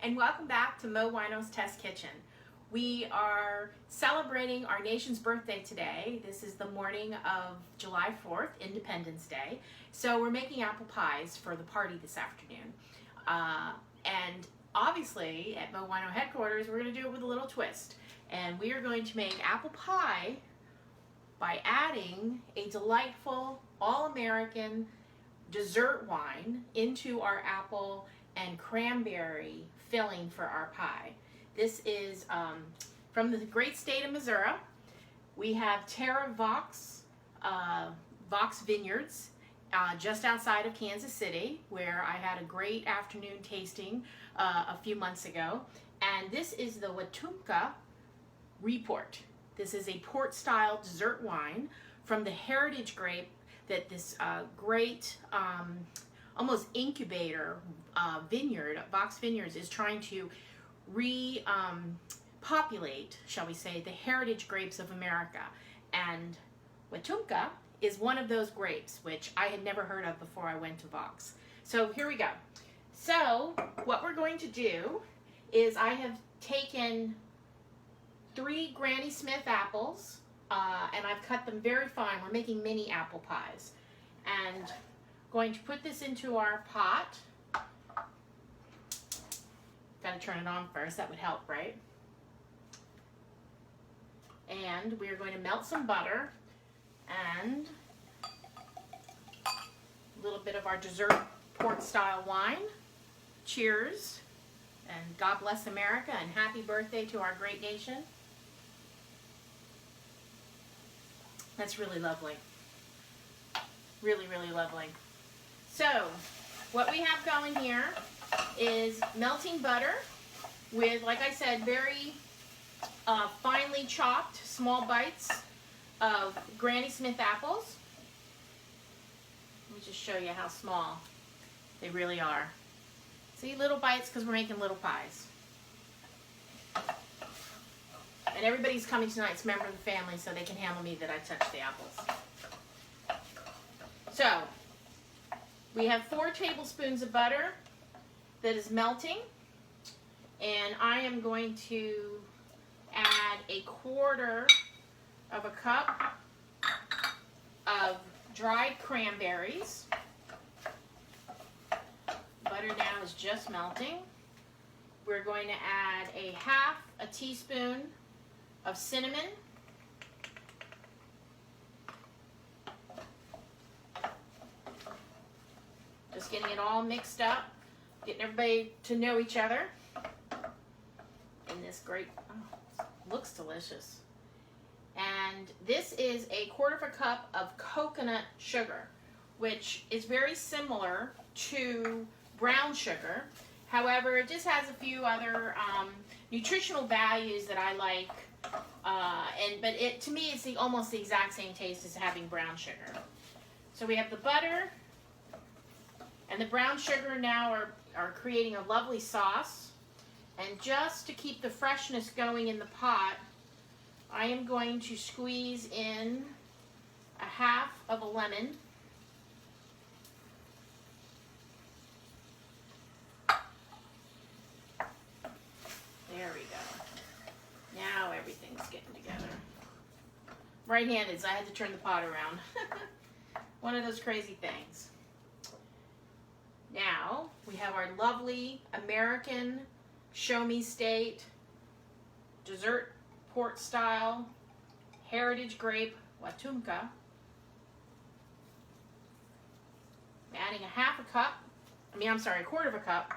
and welcome back to MoWino's Test Kitchen. We are celebrating our nation's birthday today. This is the morning of July 4th, Independence Day. So we're making apple pies for the party this afternoon. And obviously at MoWino headquarters, we're going to do it with a little twist. And we are going to make apple pie by adding a delightful, all-American dessert wine into our apple and cranberry filling for our pie. This is from the great state of Missouri. We have Terra Vox Vineyards just outside of Kansas City, where I had a great afternoon tasting a few months ago. And this is the Watumka Report. This is a port-style dessert wine from the heritage grape that this great almost incubator vineyard, Vox Vineyards, is trying to repopulate, shall we say, the heritage grapes of America. And Watumka is one of those grapes, which I had never heard of before I went to Vox. So here we go. So what we're going to do is I have taken 3 Granny Smith apples, and I've cut them very fine. We're making mini apple pies. And going to put this into our pot. Got to turn it on first, that would help, right? And we are going to melt some butter and a little bit of our dessert port-style wine. Cheers, and God bless America, and happy birthday to our great nation. That's really lovely. Really, really lovely. So, what we have going here is melting butter with, like I said, very finely chopped small bites of Granny Smith apples. Let me just show you how small they really are. See, little bites because we're making little pies. And everybody's coming tonight's member of the family, so they can handle me that I touched the apples. So, we have 4 tablespoons of butter that is melting, and I am going to add a 1/4 of a cup of dried cranberries. Butter now is just melting. We're going to add a 1/2 teaspoon of cinnamon. Just getting it all mixed up, getting everybody to know each other. And this great, oh, looks delicious. And this is a 1/4 cup of coconut sugar, which is very similar to brown sugar. However, it just has a few other nutritional values that I like. But to me, it's almost the exact same taste as having brown sugar. So we have the butter and the brown sugar now are creating a lovely sauce. And just to keep the freshness going in the pot, I am going to squeeze in a 1/2 of a lemon. There we go. Now everything's getting together. Right-handed, so I had to turn the pot around. One of those crazy things. Now, we have our lovely American Show Me State dessert port-style heritage grape Watumka. I'm adding a 1/4 cup.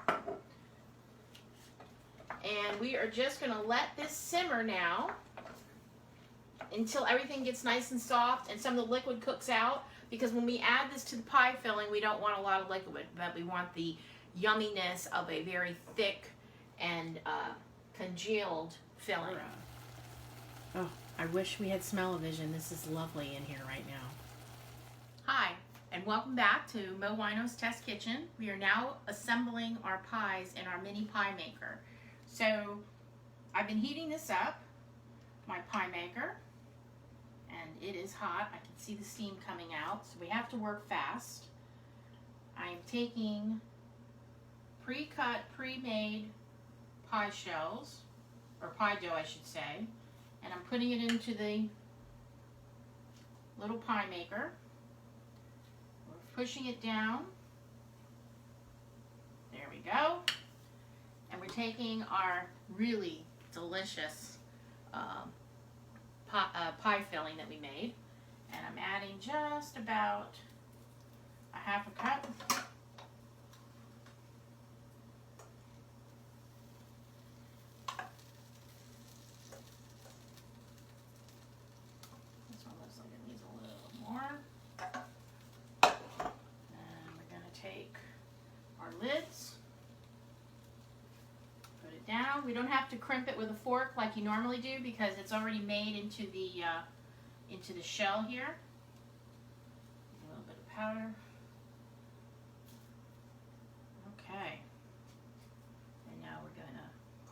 And we are just going to let this simmer now until everything gets nice and soft and some of the liquid cooks out. Because when we add this to the pie filling, we don't want a lot of liquid, but we want the yumminess of a very thick and congealed filling. Oh, I wish we had smell-o-vision. This is lovely in here right now. Hi, and welcome back to MoWino's Test Kitchen. We are now assembling our pies in our mini pie maker. So, I've been heating this up, my pie maker, and it is hot. I can see the steam coming out, so we have to work fast. I am taking pre-cut, pre-made pie shells, or pie dough I should say, and I'm putting it into the little pie maker. We're pushing it down. There we go. And we're taking our really delicious pie filling that we made, and I'm adding just about a half a cup. This one looks like it needs a little more. And we're going to take our lids, put it down. We don't have to crimp it with a fork like you normally do because it's already made into the shell here. A little bit of powder. Okay. And now we're going to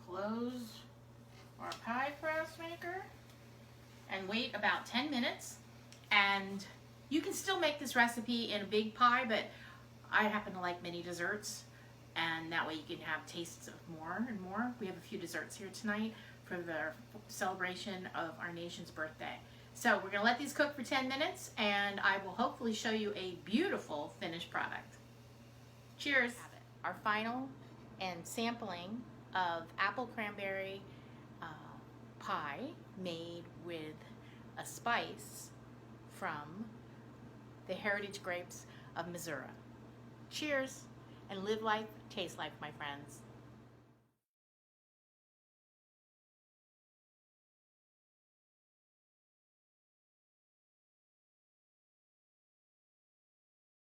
close our pie press maker and wait about 10 minutes. And you can still make this recipe in a big pie, but I happen to like mini desserts, and that way you can have tastes of more and more. We have a few desserts here tonight for the celebration of our nation's birthday. So we're gonna let these cook for 10 minutes, and I will hopefully show you a beautiful finished product. Cheers. Our final and sampling of apple cranberry pie made with a spice from the heritage grapes of Missouri. Cheers, and live life, taste life, my friends.